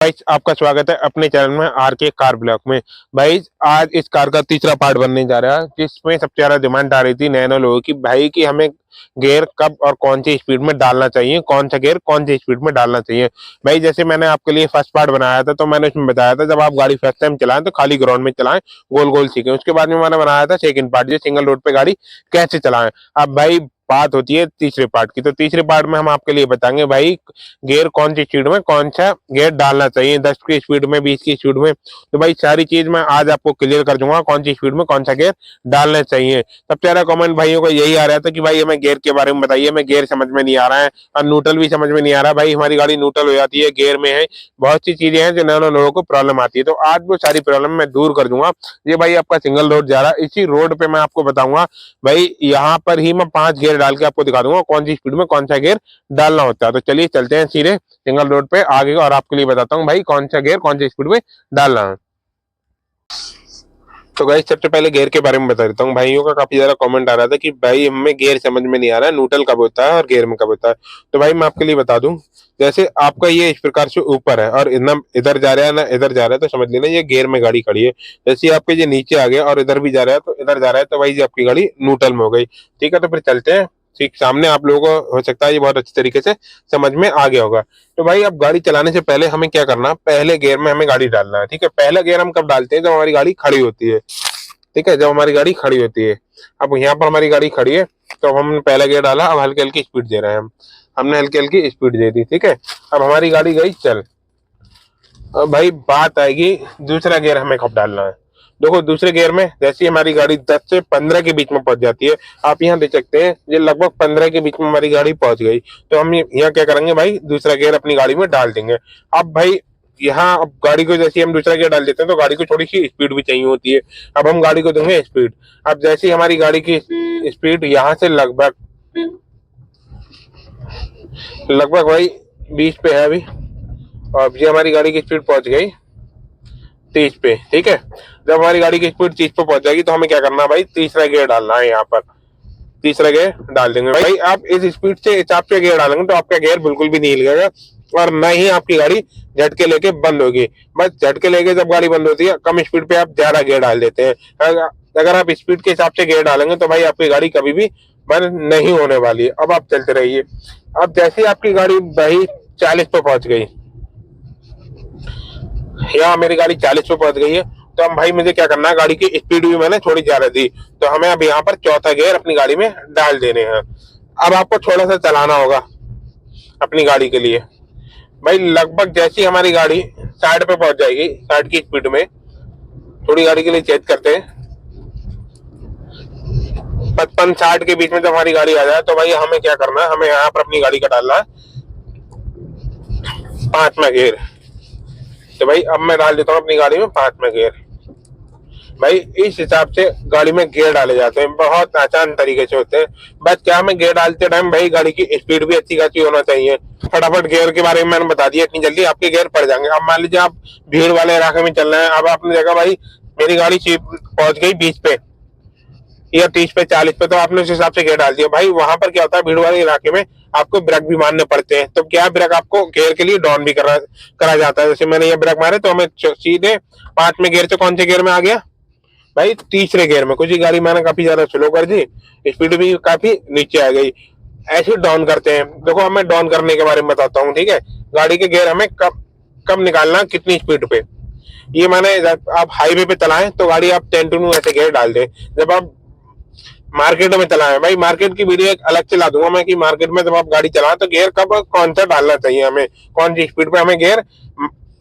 भाई आपका स्वागत है अपने चैनल में आर के कार ब्लॉक में। भाई आज इस कार का तीसरा पार्ट बनने जा रहा है, जिसमें सबसे ज्यादा डिमांड आ रही थी नैनो लोगों की, भाई कि हमें गियर कब और कौन सी स्पीड में डालना चाहिए, कौन सा गियर कौन सी स्पीड में डालना चाहिए। भाई जैसे मैंने आपके लिए फर्स्ट पार्ट बनाया था, तो मैंने उसमें बताया था जब आप गाड़ी फर्स्ट टाइम चलाएं तो खाली ग्राउंड में चलाएं, गोल गोल सीखें। उसके बाद में मैंने बनाया था सेकंड पार्ट, जो सिंगल रोड पे गाड़ी कैसे चलाएं। अब भाई बात होती है तीसरे पार्ट की, तो तीसरे पार्ट में हम आपके लिए बताएंगे भाई गियर कौन सी स्पीड में कौन सा गियर डालना चाहिए, 10 की स्पीड में, 20 की स्पीड में। तो भाई सारी चीज मैं आज आपको क्लियर कर दूंगा, कौन सी स्पीड में कौन सा गियर डालना चाहिए। सबसे ज्यादा कमेंट भाइयों का यही आ रहा था कि भाई हमें गियर के बारे में बताइए, हमें गियर समझ में नहीं आ रहा है और न्यूट्रल भी समझ में नहीं आ रहा। भाई हमारी गाड़ी न्यूट्रल हो जाती है, गियर में है, बहुत सी चीजें हैं जो नैनो लोगों को प्रॉब्लम आती है। तो आज वो सारी प्रॉब्लम मैं दूर कर दूंगा। ये भाई आपका सिंगल रोड जा रहा है, इसी रोड पे मैं आपको बताऊंगा भाई, यहाँ पर ही मैं 5 गियर डाल के आपको दिखा दूंगा कौन सी स्पीड में कौन सा गियर डालना होता है। तो चलिए चलते हैं सीधे सिंगल रोड पे आगे और आपके लिए बताता हूँ भाई कौन सा गियर कौन सी स्पीड में डालना है। तो गाइस सबसे पहले गियर के बारे में बता देता हूँ। भाइयों का काफी ज्यादा कमेंट आ रहा था कि भाई हमें गियर समझ में नहीं आ रहा है, न्यूट्रल कब होता है और गियर में कब होता है। तो भाई मैं आपके लिए बता दूं, जैसे आपका ये इस प्रकार से ऊपर है और ना इधर जा रहा है ना इधर जा रहा है, तो समझ लेना ये गियर में गाड़ी खड़ी है। जैसे ही आपके ये नीचे आ गया और इधर भी जा रहा है तो इधर जा रहा है, तो भाई ये आपकी गाड़ी न्यूट्रल में हो गई। ठीक है, तो फिर चलते हैं। ठीक सामने आप लोगों को हो सकता है ये बहुत अच्छी तरीके से समझ में आ गया होगा। तो भाई अब गाड़ी चलाने से पहले हमें क्या करना है, पहले गियर में हमें गाड़ी डालना है। ठीक है, पहला गियर हम कब डालते हैं, जब हमारी गाड़ी खड़ी होती है। ठीक है, जब हमारी गाड़ी खड़ी होती है। अब यहाँ पर हमारी गाड़ी खड़ी है, तो अब हमने पहला गियर डाला, अब हल्की हल्की स्पीड दे रहे हैं हमने हल्की हल्की स्पीड दे दी। ठीक है, अब हमारी गाड़ी गई चल। अब भाई बात आएगी दूसरा गियर हमें कब डालना है। देखो दूसरे गियर में जैसे हमारी गाड़ी 10 से 15 के बीच में पहुंच जाती है, आप यहाँ देख सकते हैं ये लगभग 15 के बीच में हमारी गाड़ी पहुंच गई, तो हम यहाँ क्या करेंगे भाई, दूसरा गियर अपनी गाड़ी में डाल देंगे। अब भाई यहाँ अब गाड़ी को जैसे हम दूसरा गियर डाल देते हैं, तो गाड़ी को थोड़ी सी स्पीड भी चाहिए होती है। अब हम गाड़ी को देंगे स्पीड। अब जैसे ही हमारी गाड़ी की स्पीड यहाँ से लगभग लगभग भाई 20 पे है अभी, और अब ये हमारी गाड़ी की स्पीड पहुंच गई 30 पे। ठीक है, जब हमारी गाड़ी की स्पीड 30 पे पहुंच जाएगी, तो हमें क्या करना है भाई, तीसरा गियर डालना है। यहाँ पर तीसरा गियर डाल देंगे। भाई आप इस स्पीड से हिसाब से गियर डालेंगे तो आपका गियर बिल्कुल भी नहीं हिलेगा और न ही आपकी गाड़ी झटके लेके बंद होगी। बस झटके लेके जब गाड़ी बंद होती है, कम स्पीड पे आप ज्यादा गियर डाल देते हैं। अगर आप स्पीड के हिसाब से गियर डालेंगे तो भाई आपकी गाड़ी कभी भी बंद नहीं होने वाली है। अब आप चलते रहिए। अब जैसे आपकी गाड़ी भाई 40 पे पहुंच गई, यहाँ मेरी गाड़ी 40 पे पहुंच गई है, तो हम भाई मुझे क्या करना है, गाड़ी की स्पीड भी मैंने थोड़ी ज्यादा दी, तो हमें अब यहाँ पर चौथा गियर अपनी गाड़ी में डाल देने हैं। अब आपको थोड़ा सा चलाना होगा अपनी गाड़ी के लिए। भाई लगभग जैसी हमारी गाड़ी 60 पे पहुंच जाएगी, 60 की स्पीड में, थोड़ी गाड़ी के लिए चेक करते हैं, 55-60 के बीच में जब हमारी गाड़ी आ जाए, तो भाई हमें क्या करना है, हमें यहाँ पर अपनी गाड़ी का डालना है 5वां गियर। तो भाई अब मैं डाल देता हूँ अपनी गाड़ी में 5वां गियर। भाई इस हिसाब से गाड़ी में गियर डाले जाते हैं, बहुत आसान तरीके से होते हैं। बस क्या, हमें गियर डालते टाइम भाई गाड़ी की स्पीड भी अच्छी खासी होना चाहिए। फटाफट गियर के बारे में मैंने बता दिया, इतनी जल्दी आपके गियर पड़ जाएंगे। अब मान लीजिए आप भीड़ वाले इलाके में चल रहे हैं, अब आपने देखा भाई मेरी गाड़ी पहुंच गई 20 पे या 30 पे 40 पे, तो आपने उस हिसाब से गियर डाल दिया। भाई वहां पर क्या होता है, भीड़ वाले इलाके में आपको ब्रेक भी मारने पड़ते हैं, तो क्या ब्रेक आपको गियर के लिए डाउन भी करा जाता है। जैसे मैंने ये ब्रेक मारे तो हमें सीधे 5वें गियर से कौन से गियर में आ गया भाई, तीसरे गियर में। कुछ ही गाड़ी मैंने काफी ज्यादा स्लो कर दी, स्पीड भी काफी नीचे आ गई। ऐसे डाउन करते हैं। देखो हमें डाउन करने के बारे में बताता हूँ। ठीक है, गाड़ी के गियर हमें कब कब निकालना, कितनी स्पीड पे, ये मैंने, आप हाईवे पे चलाएं तो गाड़ी आप 10 टू ऐसे गियर डाल दें। जब आप मार्केट में चलाएं, भाई मार्केट की वीडियो एक अलग चला दूंगा मैं, कि मार्केट में जब आप गाड़ी चलाएं तो गियर कब कौन सा डालना चाहिए, हमें कौन सी स्पीड पे हमें गियर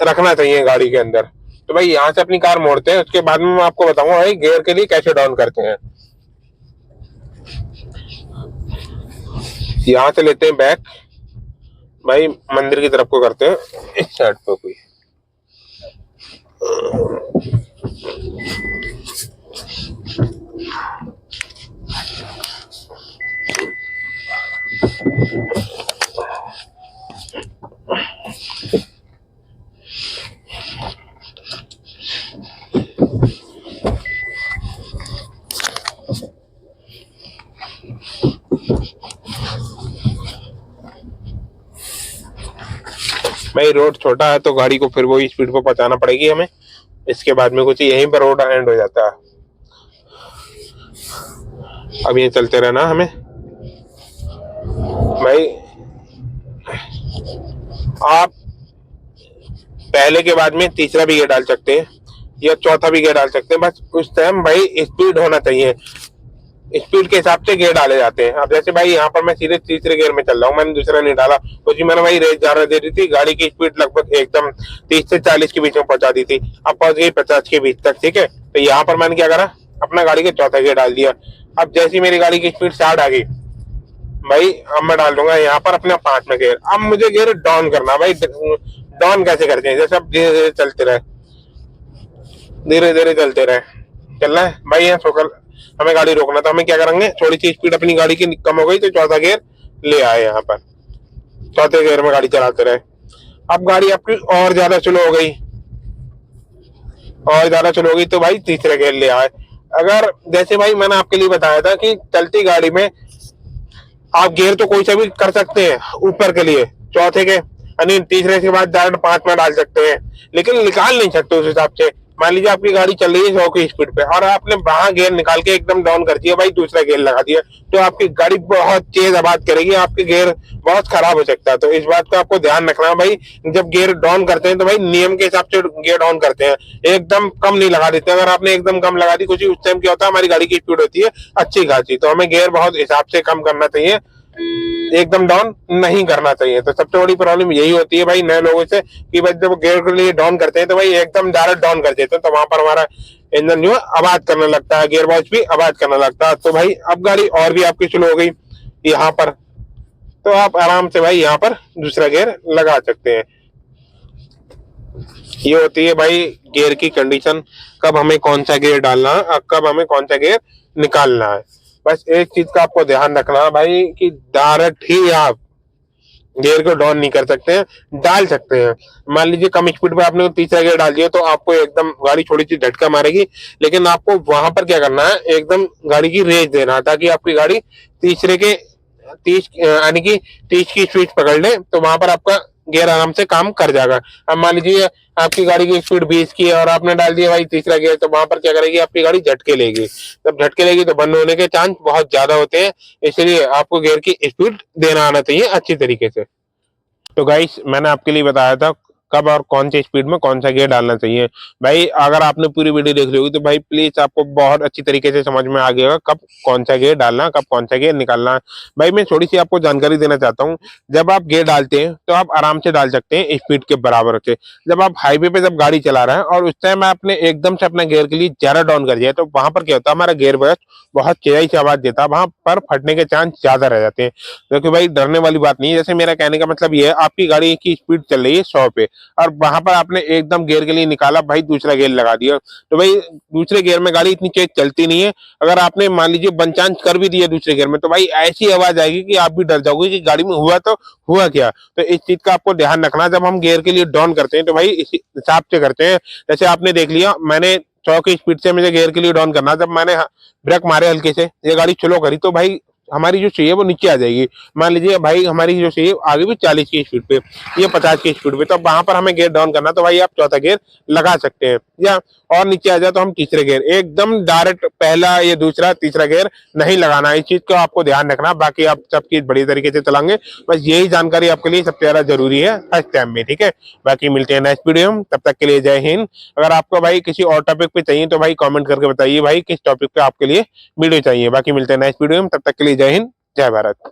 रखना चाहिए गाड़ी के अंदर। तो भाई यहाँ से अपनी कार मोड़ते हैं, उसके बाद में मैं आपको बताऊंगा भाई गियर के लिए कैसे डाउन करते हैं। यहाँ से लेते हैं बैक, भाई मंदिर की तरफ को करते हैं, इस साइड पे कोई। भाई रोड छोटा है तो गाड़ी को फिर वही स्पीड पे पहुंचाना पड़ेगी हमें, इसके बाद में कुछ यहीं पर रोड एंड हो जाता है। अब ये चलते रहना हमें भाई। आप पहले के बाद में तीसरा भी गियर डाल सकते हैं या चौथा भी गियर डाल सकते हैं, बस उस टाइम भाई स्पीड होना चाहिए, स्पीड के हिसाब से गियर डाले जाते हैं। अब जैसे भाई यहाँ पर मैं सीधे तीसरे गियर में चल रहा हूँ, मैंने दूसरा नहीं डाला, क्योंकि मैंने भाई रेस ज्यादा दे दी थी, गाड़ी की स्पीड लगभग एकदम 30 से 40 के बीच में पहुंचा दी थी, अब पहुंच गई 50 के बीच तक। ठीक है, तो यहाँ पर मैंने क्या करा, अपना गाड़ी का चौथा गियर डाल दिया। अब जैसी मेरी गाड़ी की स्पीड 60 आ गई भाई, अब मैं डाल दूंगा यहाँ पर अपना 5 में गियर। अब मुझे गियर डाउन करना भाई। डाउन कैसे करते हैं, जैसे अब धीरे धीरे चलते रहे, धीरे धीरे चलते रहे, चलना है भाई। यहाँ सोकर हमें गाड़ी रोकना, तो हमें क्या करेंगे, थोड़ी सी स्पीड अपनी गाड़ी की कम हो गई तो चौथा गियर ले आए, यहाँ पर चौथे गियर में गाड़ी चलाते रहे। अब गाड़ी आपकी और ज्यादा स्लो हो गई, और ज्यादा स्लो हो गई तो भाई तीसरे गियर ले आए। अगर जैसे भाई मैंने आपके लिए बताया था कि चलती गाड़ी में आप गियर तो कोई सा भी कर सकते हैं ऊपर के लिए, चौथे के यानी तीसरे के बाद डायरेक्ट 5 में डाल सकते हैं, लेकिन निकाल नहीं सकते उस हिसाब से। मान लीजिए आपकी गाड़ी चल रही है 100 की स्पीड पे और आपने वहां गियर निकाल के एकदम डाउन कर दिया भाई, दूसरा गियर लगा दिया, तो आपकी गाड़ी बहुत तेज आवाज करेगी, आपके गियर बहुत खराब हो सकता है। तो इस बात का आपको ध्यान रखना भाई, जब गियर डाउन करते हैं तो भाई नियम के हिसाब से गियर डाउन करते हैं, एकदम कम नहीं लगा देते। अगर आपने एकदम कम लगा दी, कुछ उस टाइम क्या होता है, हमारी गाड़ी की स्पीड होती है अच्छी खासी, तो हमें गियर बहुत हिसाब से कम करना चाहिए, एकदम डाउन नहीं करना चाहिए। तो सबसे बड़ी प्रॉब्लम यही होती है भाई नए लोगों से, कि भाई जब गियर के लिए डाउन करते हैं तो भाई एकदम डायरेक्ट डाउन कर देते हैं, तो वहां पर हमारा इंजन जो है आवाज करने लगता है, गियर बॉक्स भी आवाज करने लगता है। तो भाई अब गाड़ी और भी आपकी स्लो हो गई यहाँ पर, तो आप आराम से भाई यहाँ पर दूसरा गियर लगा सकते हैं। ये होती है भाई गियर की कंडीशन, कब हमें कौन सा गियर डालना है और कब हमें कौन सा गियर निकालना है। बस एक चीज का आपको ध्यान रखना है भाई कि डायरेक्ट ही आप गियर को डाउन नहीं कर सकते हैं, डाल सकते हैं। मान लीजिए कम स्पीड पे आपने तीसरा गियर डाल दिया तो आपको एकदम गाड़ी थोड़ी सी झटका मारेगी, लेकिन आपको वहां पर क्या करना है, एकदम गाड़ी की रेस देना है, ताकि आपकी गाड़ी तीसरे के 30 यानी कि 30 की स्पीड पकड़ ले, तो वहां पर आपका गियर आराम से काम कर जाएगा। अब मान लीजिए आपकी गाड़ी की स्पीड 20 की है और आपने डाल दिया भाई तीसरा गियर, तो वहां पर क्या करेगी, आपकी गाड़ी झटके लेगी। जब झटके लेगी तो बंद होने के चांस बहुत ज्यादा होते हैं, इसलिए आपको गियर की स्पीड देना आना चाहिए अच्छी तरीके से। तो गाइस मैंने आपके लिए बताया था कब और कौन सी स्पीड में कौन सा गियर डालना चाहिए। भाई अगर आपने पूरी वीडियो देख ली होगी तो भाई प्लीज आपको बहुत अच्छी तरीके से समझ में आ गया होगा कब कौन सा गियर डालना, कब कौन सा गियर निकालना। भाई मैं थोड़ी सी आपको जानकारी देना चाहता हूँ, जब आप गियर डालते हैं तो आप आराम से डाल सकते हैं स्पीड के बराबर से। जब आप हाईवे पे जब गाड़ी चला रहे हैं और उस टाइम आपने एकदम से अपना गियर के लिए ज्यादा डाउन कर दिया, तो वहां पर क्या होता है, हमारा गियर बॉक्स बहुत तेजी से आवाज देता है, वहां पर फटने के चांस ज्यादा रह जाते हैं। क्योंकि भाई डरने वाली बात नहीं है, जैसे मेरा कहने का मतलब ये है, आपकी गाड़ी की स्पीड चल रही है 100 पे और वहां पर आपने एकदम गियर के लिए निकाला, भाई दूसरा गियर लगा दिया, तो भाई दूसरे गियर में गाड़ी इतनी तेज चलती नहीं है। अगर आपने मान लीजिए बनचांच कर भी दिया दूसरे गियर में, तो भाई ऐसी आवाज आएगी कि आप भी डर जाओगे कि गाड़ी में हुआ तो हुआ क्या। तो इस चीज का आपको ध्यान रखना, जब हम गियर के लिए डाउन करते हैं तो भाई इस हिसाब से करते हैं। जैसे आपने देख लिया, मैंने 100 की स्पीड से मुझे गियर के लिए डाउन करना, जब मैंने ब्रेक मारे हल्के से, ये गाड़ी स्लो करी, तो भाई हमारी जो चाहिए वो नीचे आ जाएगी। मान लीजिए भाई हमारी जो चाहिए आगे भी 40 की स्पीड पे, ये 50 की स्पीड पे, तो वहां पर हमें गियर डाउन करना, तो भाई आप चौथा गियर लगा सकते हैं। या और नीचे आ जाए तो हम तीसरे गियर, एकदम डायरेक्ट पहला या दूसरा तीसरा गियर नहीं लगाना, इस चीज को आपको ध्यान रखना। बाकी आप सब चीज बड़ी तरीके से चलाएंगे, बस यही जानकारी आपके लिए सबसे ज्यादा जरूरी है फर्स्ट टाइम में। ठीक है, बाकी मिलते हैं नेक्स्ट वीडियो में, तब तक के लिए जय हिंद। अगर आपको भाई किसी और टॉपिक पे चाहिए तो भाई कमेंट करके बताइए भाई किस टॉपिक पे आपके लिए वीडियो चाहिए। बाकी मिलते हैं नेक्स्ट वीडियो में, तब तक के लिए जय हिंद, जय भारत।